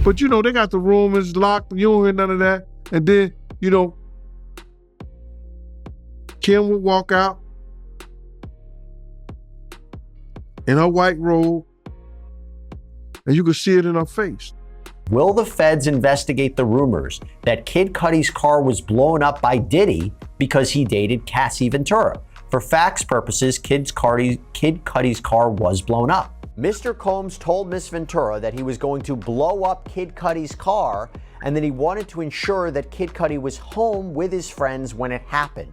But you know, they got the room is locked, you don't hear none of that. And then, you know, Kim would walk out in her white robe, and you could see it in her face. Will the feds investigate the rumors that Kid Cudi's car was blown up by Diddy because he dated Cassie Ventura? For facts purposes, Kid Cudi's car was blown up. Mr. Combs told Miss Ventura that he was going to blow up Kid Cudi's car and that he wanted to ensure that Kid Cudi was home with his friends when it happened.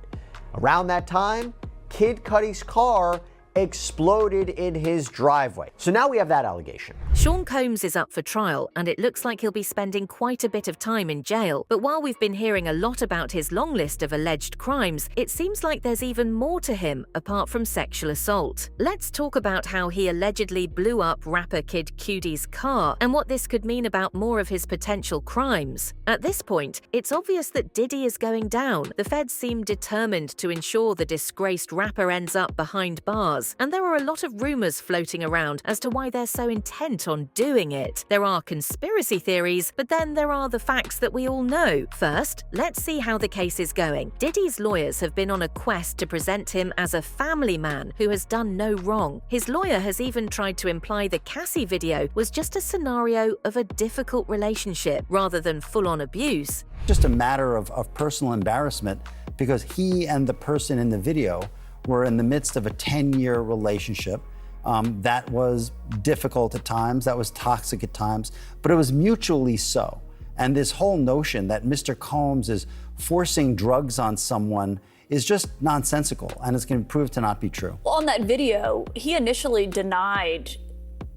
Around that time, Kid Cudi's car exploded in his driveway. So now we have that allegation. Sean Combs is up for trial, and it looks like he'll be spending quite a bit of time in jail. But while we've been hearing a lot about his long list of alleged crimes, it seems like there's even more to him apart from sexual assault. Let's talk about how he allegedly blew up rapper Kid Cudi's car and what this could mean about more of his potential crimes. At this point, it's obvious that Diddy is going down. The feds seem determined to ensure the disgraced rapper ends up behind bars. And there are a lot of rumors floating around as to why they're so intent on doing it. There are conspiracy theories, but then there are the facts that we all know. First, let's see how the case is going. Diddy's lawyers have been on a quest to present him as a family man who has done no wrong. His lawyer has even tried to imply the Cassie video was just a scenario of a difficult relationship rather than full-on abuse. Just a matter of personal embarrassment because he and the person in the video were in the midst of a 10-year relationship that was difficult at times, that was toxic at times, but it was mutually so. And this whole notion that Mr. Combs is forcing drugs on someone is just nonsensical, and it's going to prove to not be true. Well, on that video, he initially denied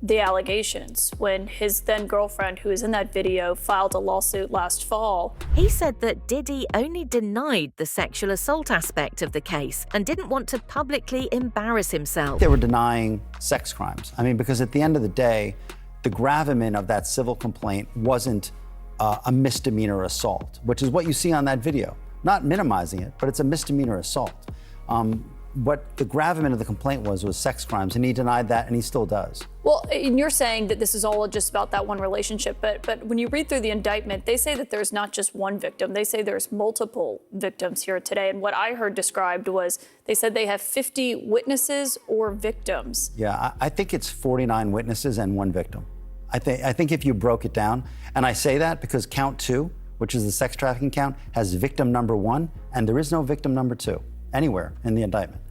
the allegations when his then girlfriend, who is in that video, filed a lawsuit last fall. He said that Diddy only denied the sexual assault aspect of the case and didn't want to publicly embarrass himself. They were denying sex crimes. I mean, because at the end of the day, the gravamen of that civil complaint wasn't a misdemeanor assault, which is what you see on that video. Not minimizing it, but it's a misdemeanor assault. What the gravamen of the complaint was sex crimes, and he denied that, and he still does. Well, and you're saying that this is all just about that one relationship, but when you read through the indictment, they say that there's not just one victim. They say there's multiple victims here today, and what I heard described was they said they have 50 witnesses or victims. Yeah, I think it's 49 witnesses and one victim. I think if you broke it down, and I say that because count 2, which is the sex trafficking count, has victim number 1, and there is no victim number 2 anywhere in the indictment.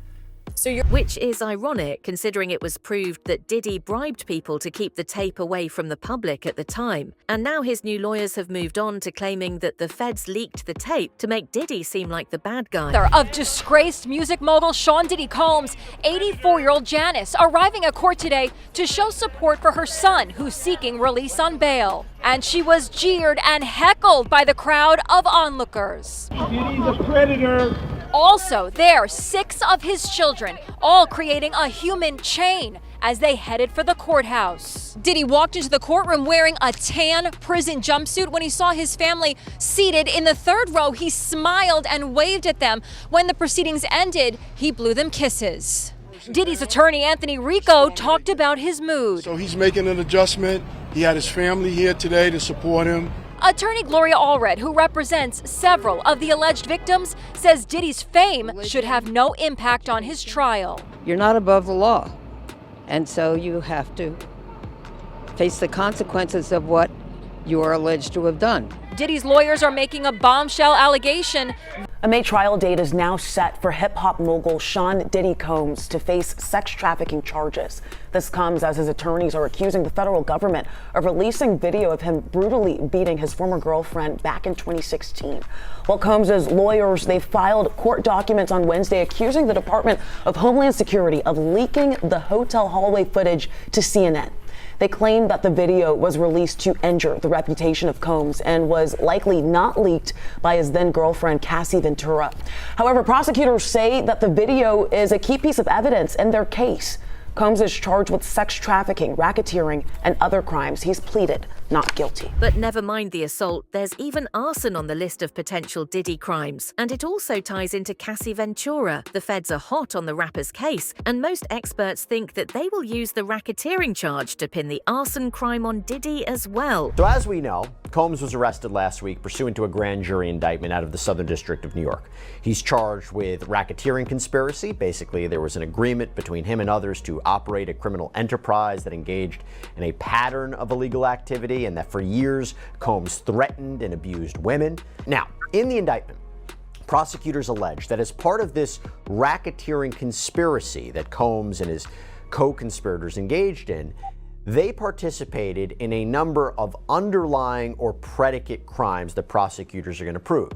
Which is ironic, considering it was proved that Diddy bribed people to keep the tape away from the public at the time. And now his new lawyers have moved on to claiming that the feds leaked the tape to make Diddy seem like the bad guy. Of disgraced music mogul Sean Diddy Combs, 84-year-old Janice arriving at court today to show support for her son, who's seeking release on bail. And she was jeered and heckled by the crowd of onlookers. Diddy's a predator. Also there, 6 of his children, all creating a human chain as they headed for the courthouse. Diddy walked into the courtroom wearing a tan prison jumpsuit. When he saw his family seated in the 3rd row, he smiled and waved at them. When the proceedings ended, he blew them kisses. Diddy's attorney, Anthony Rico, talked about his mood. So he's making an adjustment. He had his family here today to support him. Attorney Gloria Allred, who represents several of the alleged victims, says Diddy's fame should have no impact on his trial. You're not above the law, and so you have to face the consequences of what you are alleged to have done. Diddy's lawyers are making a bombshell allegation. A May trial date is now set for hip-hop mogul Sean Diddy Combs to face sex trafficking charges. This comes as his attorneys are accusing the federal government of releasing video of him brutally beating his former girlfriend back in 2016. Well, Combs' lawyers, they filed court documents on Wednesday accusing the Department of Homeland Security of leaking the hotel hallway footage to CNN. They claim that the video was released to injure the reputation of Combs and was likely not leaked by his then-girlfriend Cassie Ventura. However, prosecutors say that the video is a key piece of evidence in their case. Combs is charged with sex trafficking, racketeering, and other crimes. He's pleaded not guilty. But never mind the assault, there's even arson on the list of potential Diddy crimes. And it also ties into Cassie Ventura. The feds are hot on the rapper's case, and most experts think that they will use the racketeering charge to pin the arson crime on Diddy as well. So as we know, Combs was arrested last week pursuant to a grand jury indictment out of the Southern District of New York. He's charged with racketeering conspiracy. Basically, there was an agreement between him and others to operate a criminal enterprise that engaged in a pattern of illegal activity, and that for years Combs threatened and abused women. Now, in the indictment, prosecutors allege that as part of this racketeering conspiracy that Combs and his co-conspirators engaged in, they participated in a number of underlying or predicate crimes that prosecutors are going to prove.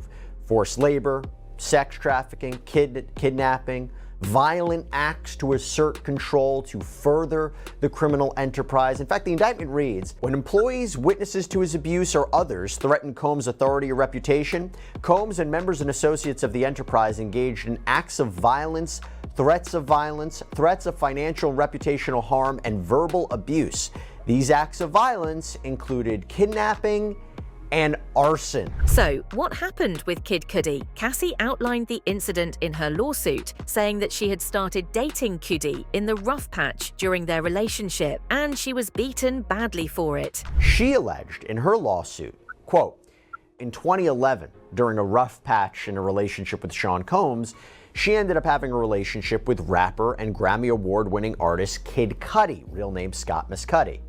Forced labor, sex trafficking, kidnapping, violent acts to assert control to further the criminal enterprise. In fact, the indictment reads, when employees, witnesses to his abuse, or others threaten Combs' authority or reputation, Combs and members and associates of the enterprise engaged in acts of violence, threats of financial and reputational harm, and verbal abuse. These acts of violence included kidnapping and arson. So, what happened with Kid Cudi? Cassie outlined the incident in her lawsuit, saying that she had started dating Cudi in the rough patch during their relationship, and she was beaten badly for it. She alleged in her lawsuit, quote, in 2011, during a rough patch in a relationship with Sean Combs, she ended up having a relationship with rapper and Grammy Award-winning artist Kid Cudi, real name Scott Miscudi.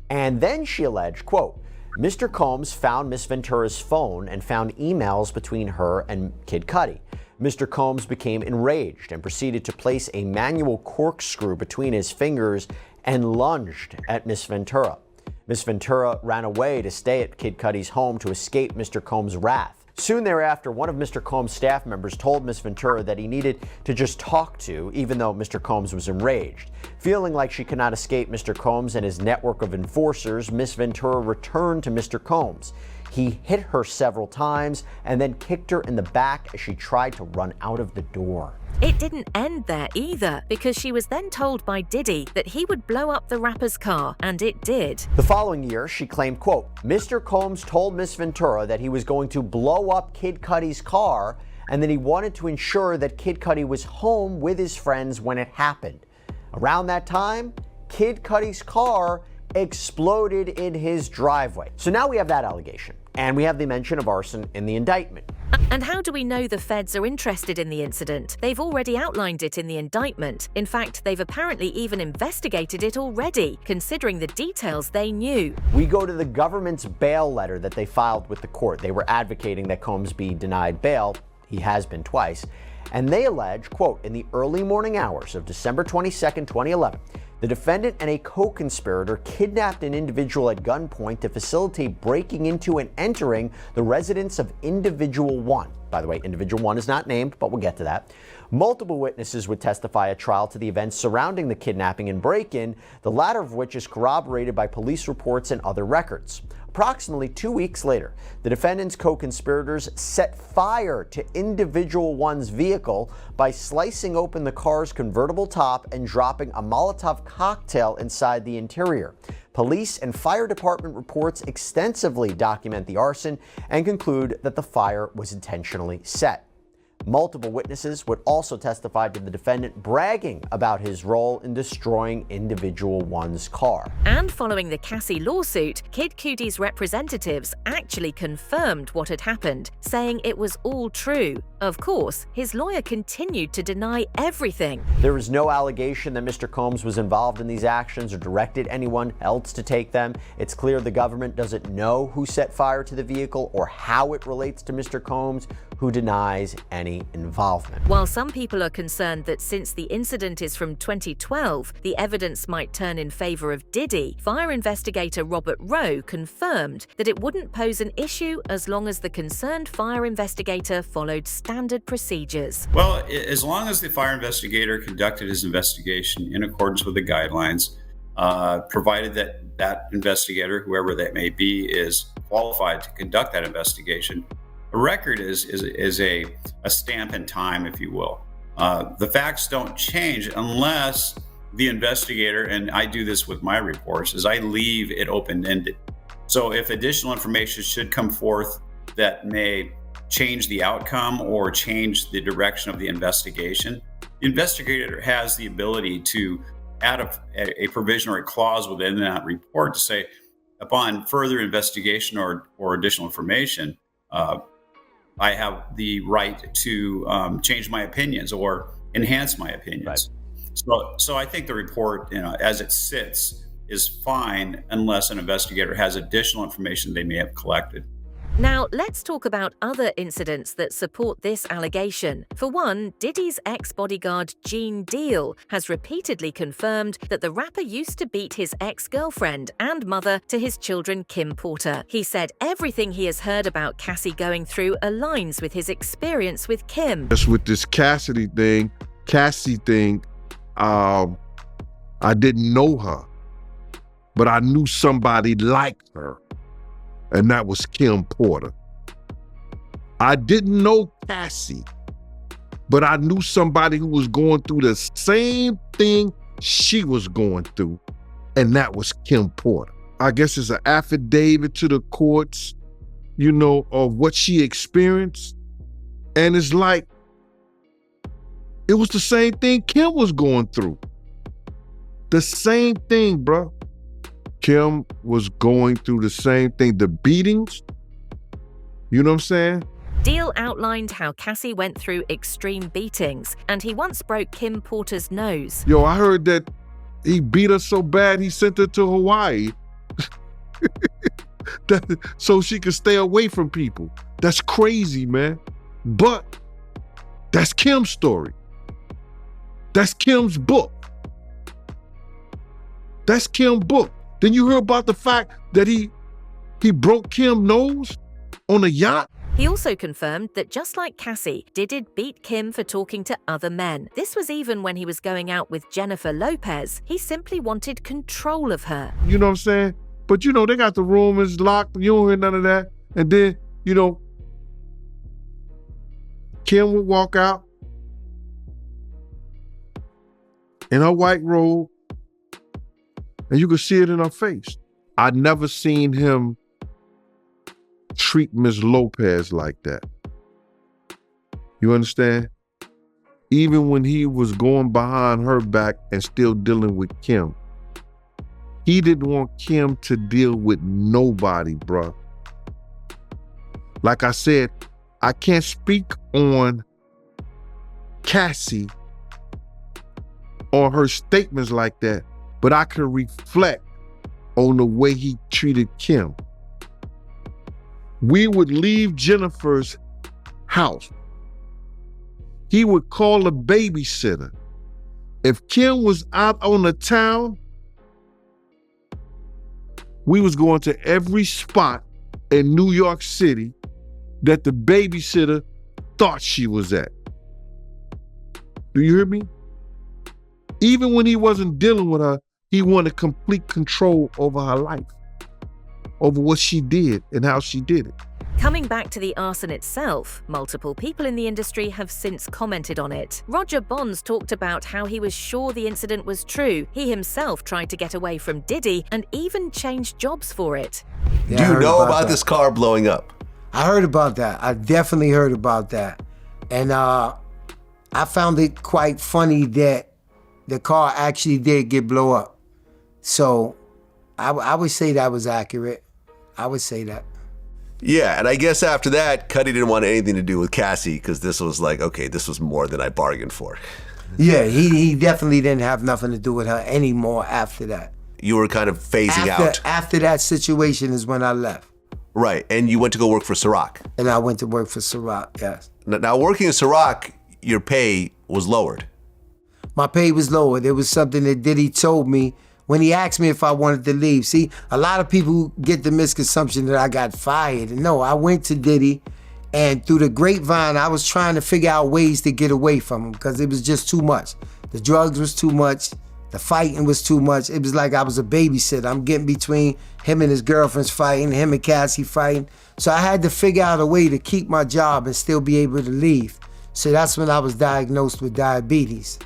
And then she alleged, quote, Mr. Combs found Miss Ventura's phone and found emails between her and Kid Cudi. Mr. Combs became enraged and proceeded to place a manual corkscrew between his fingers and lunged at Miss Ventura. Miss Ventura ran away to stay at Kid Cudi's home to escape Mr. Combs' wrath. Soon thereafter, one of Mr. Combs' staff members told Miss Ventura that he needed to just talk to, even though Mr. Combs was enraged. Feeling like she could not escape Mr. Combs and his network of enforcers, Miss Ventura returned to Mr. Combs. He hit her several times and then kicked her in the back as she tried to run out of the door. It didn't end there either, because she was then told by Diddy that he would blow up the rapper's car, and it did. The following year, she claimed, quote, Mr. Combs told Miss Ventura that he was going to blow up Kid Cudi's car and that he wanted to ensure that Kid Cudi was home with his friends when it happened. Around that time, Kid Cudi's car exploded in his driveway. So now we have that allegation, and we have the mention of arson in the indictment. And how do we know the feds are interested in the incident? They've already outlined it in the indictment. In fact, they've apparently even investigated it already, considering the details they knew. We go to the government's bail letter that they filed with the court. They were advocating that Combs be denied bail. He has been twice. And they allege, quote, in the early morning hours of December 22nd, 2011, the defendant and a co-conspirator kidnapped an individual at gunpoint to facilitate breaking into and entering the residence of Individual 1. By the way, Individual 1 is not named, but we'll get to that. Multiple witnesses would testify at trial to the events surrounding the kidnapping and break-in, the latter of which is corroborated by police reports and other records. Approximately 2 weeks later, the defendant's co-conspirators set fire to Individual 1's vehicle by slicing open the car's convertible top and dropping a Molotov cocktail inside the interior. Police and fire department reports extensively document the arson and conclude that the fire was intentionally set. Multiple witnesses would also testify to the defendant bragging about his role in destroying Individual 1's car. And following the Cassie lawsuit, Kid Cudi's representatives actually confirmed what had happened, saying it was all true. Of course, his lawyer continued to deny everything. There is no allegation that Mr. Combs was involved in these actions or directed anyone else to take them. It's clear the government doesn't know who set fire to the vehicle or how it relates to Mr. Combs, who denies any involvement. While some people are concerned that since the incident is from 2012, the evidence might turn in favor of Diddy, fire investigator Robert Rowe confirmed that it wouldn't pose an issue as long as the concerned fire investigator followed standard procedures. Well, as long as the fire investigator conducted his investigation in accordance with the guidelines, provided that that investigator, whoever that may be, is qualified to conduct that investigation, a record is a stamp in time, if you will. The facts don't change unless the investigator, and I do this with my reports, is I leave it open-ended. So if additional information should come forth that may change the outcome or change the direction of the investigation, the investigator has the ability to add a provision or a clause within that report to say, upon further investigation or additional information, I have the right to change my opinions or enhance my opinions. Right. So I think the report, as it sits, is fine unless an investigator has additional information they may have collected. Now, let's talk about other incidents that support this allegation. For one, Diddy's ex-bodyguard Gene Deal has repeatedly confirmed that the rapper used to beat his ex-girlfriend and mother to his children Kim Porter. He said everything he has heard about Cassie going through aligns with his experience with Kim. Just with this Cassie thing, I didn't know her, but I knew somebody like her. And that was Kim Porter. I didn't know Cassie, but I knew somebody who was going through the same thing she was going through, and that was Kim Porter. I guess it's an affidavit to the courts, of what she experienced. And it's like, it was the same thing Kim was going through. The same thing, bro. Kim was going through the same thing, the beatings, you know what I'm saying? Deal outlined how Cassie went through extreme beatings, and he once broke Kim Porter's nose. Yo, I heard that he beat her so bad he sent her to Hawaii so she could stay away from people. That's crazy, man. But that's Kim's story. That's Kim's book. That's Kim's book. Then you hear about the fact that he broke Kim's nose on a yacht? He also confirmed that just like Cassie, Diddy beat Kim for talking to other men. This was even when he was going out with Jennifer Lopez. He simply wanted control of her. You know what I'm saying? But they got the room is locked. You don't hear none of that. And then, Kim would walk out in her white robe, and you could see it in her face. I'd never seen him treat Miss Lopez like that. You understand? Even when he was going behind her back and still dealing with Kim, he didn't want Kim to deal with nobody, bruh. Like I said, I can't speak on Cassie or her statements like that, but I can reflect on the way he treated Kim. We would leave Jennifer's house. He would call a babysitter. If Kim was out on the town, we was going to every spot in New York City that the babysitter thought she was at. Do you hear me? Even when he wasn't dealing with her, he wanted complete control over her life, over what she did and how she did it. Coming back to the arson itself, multiple people in the industry have since commented on it. Roger Bonds talked about how he was sure the incident was true. He himself tried to get away from Diddy and even changed jobs for it. Yeah, do you know about this car blowing up? I heard about that. I definitely heard about that. And I found it quite funny that the car actually did get blow up. So I would say that was accurate. I would say that. Yeah, and I guess after that, Cudi didn't want anything to do with Cassie because this was like, okay, this was more than I bargained for. Yeah, he definitely didn't have nothing to do with her anymore after that. You were kind of phasing out. After that situation is when I left. Right, and you went to go work for Ciroc. And I went to work for Ciroc, yes. Now working at Ciroc, your pay was lowered. My pay was lowered. It was something that Diddy told me when he asked me if I wanted to leave. See, a lot of people get the misconception that I got fired. And no, I went to Diddy, and through the grapevine, I was trying to figure out ways to get away from him because it was just too much. The drugs was too much. The fighting was too much. It was like I was a babysitter. I'm getting between him and his girlfriends fighting, him and Cassie fighting. So I had to figure out a way to keep my job and still be able to leave. So that's when I was diagnosed with diabetes.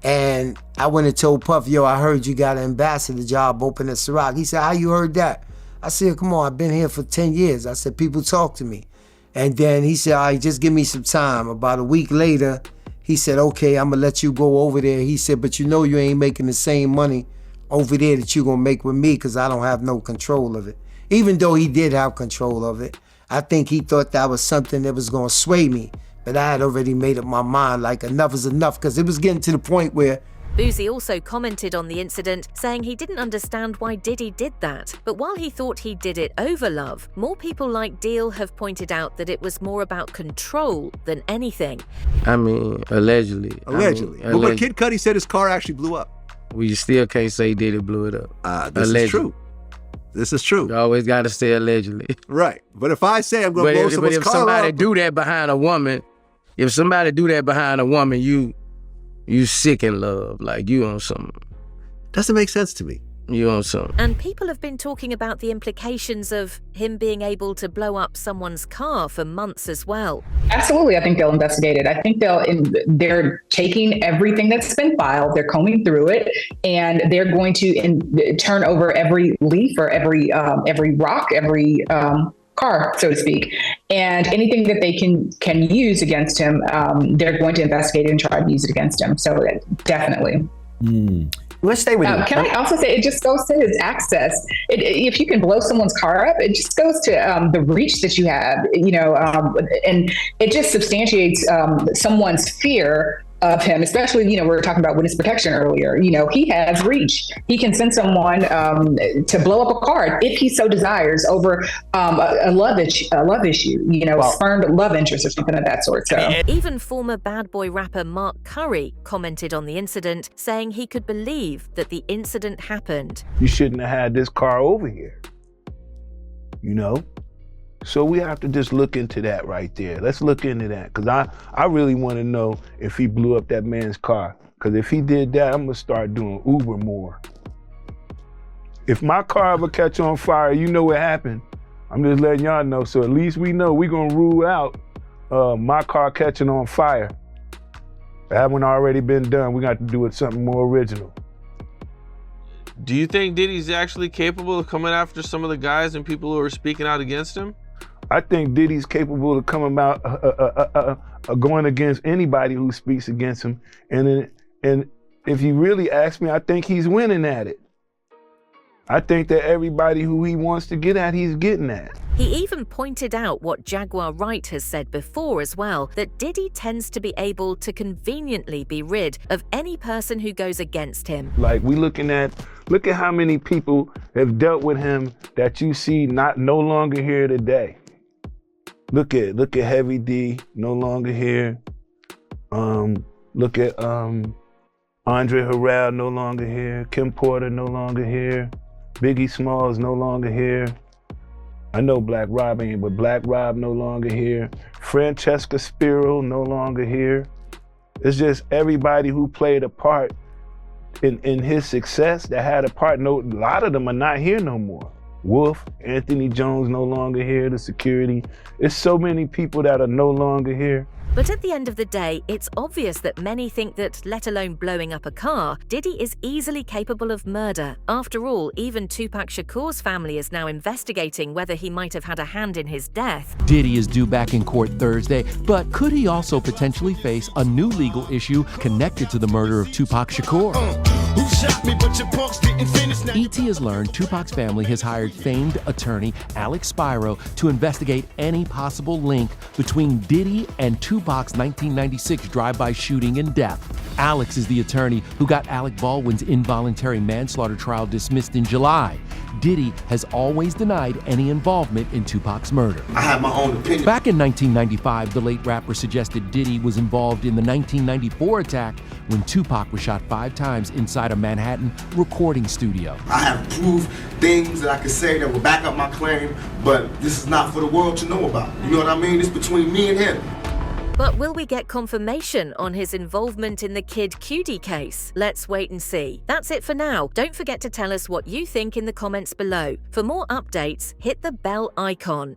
And I went and told Puff, yo, I heard you got an ambassador job open at Ciroc. He said, how you heard that? I said, come on, I've been here for 10 years. I said, people talk to me. And then he said, all right, just give me some time. About a week later, he said, okay, I'm gonna let you go over there. He said, but you know you ain't making the same money over there that you gonna make with me because I don't have no control of it. Even though he did have control of it, I think he thought that was something that was gonna sway me. But I had already made up my mind, like enough is enough, because it was getting to the point where Boosie also commented on the incident, saying he didn't understand why Diddy did that. But while he thought he did it over love, more people like Deal have pointed out that it was more about control than anything. I mean, allegedly. Allegedly. But Kid Cudi said his car actually blew up. We still can't say Diddy blew it up. This is true. This is true. You always got to say allegedly. Right. But if I say I'm going to blow someone's car up. But if somebody do that behind a woman, you sick in love, like you on something. Doesn't make sense to me. You on something. And people have been talking about the implications of him being able to blow up someone's car for months as well. Absolutely, I think they'll investigate it. I think they're taking everything that's been filed, they're combing through it, and they're going to turn over every leaf or every rock, every car, so to speak, and anything that they can use against him, they're going to investigate and try to use it against him. So definitely. Let's stay with you. Can I also say it just goes to his access. If you can blow someone's car up, it just goes to the reach that you have, and it just substantiates someone's fear of him, especially, we were talking about witness protection earlier. He has reach. He can send someone to blow up a car if he so desires over a love issue, spurned love interest or something of that sort. So even former Bad Boy rapper Mark Curry commented on the incident, saying he could believe that the incident happened. You shouldn't have had this car over here, So we have to just look into that right there. Let's look into that, because I really want to know if he blew up that man's car. Because if he did that, I'm going to start doing Urbanoire. If my car ever catch on fire, you know what happened. I'm just letting y'all know, so at least we know we're going to rule out my car catching on fire. That one already been done. We got to do it something more original. Do you think Diddy's actually capable of coming after some of the guys and people who are speaking out against him? I think Diddy's capable of coming out, going against anybody who speaks against him. And if you really ask me, I think he's winning at it. I think that everybody who he wants to get at, he's getting at. He even pointed out what Jaguar Wright has said before as well, that Diddy tends to be able to conveniently be rid of any person who goes against him. Like look at how many people have dealt with him that you see no longer here today. Look at Heavy D, no longer here. Look at Andre Harrell, no longer here. Kim Porter, no longer here. Biggie Smalls, no longer here. I know Black Rob ain't, but Black Rob no longer here. Francesca Spiro, no longer here. It's just everybody who played a part in his success, that had a part. A lot of them are not here no more. Wolf, Anthony Jones no longer here, the security. It's so many people that are no longer here. But at the end of the day, it's obvious that many think that, let alone blowing up a car, Diddy is easily capable of murder. After all, even Tupac Shakur's family is now investigating whether he might have had a hand in his death. Diddy is due back in court Thursday, but could he also potentially face a new legal issue connected to the murder of Tupac Shakur? ET has learned Tupac's family has hired famed attorney Alex Spiro to investigate any possible link between Diddy and Tupac's 1996 drive-by shooting and death. Alex is the attorney who got Alec Baldwin's involuntary manslaughter trial dismissed in July. Diddy has always denied any involvement in Tupac's murder. I have my own opinion. Back in 1995, the late rapper suggested Diddy was involved in the 1994 attack when Tupac was shot 5 times inside a Manhattan recording studio. I have proved things that I can say that will back up my claim, but this is not for the world to know about. You know what I mean? It's between me and him. But will we get confirmation on his involvement in the Kid Cudi case? Let's wait and see. That's it for now. Don't forget to tell us what you think in the comments below. For more updates, hit the bell icon.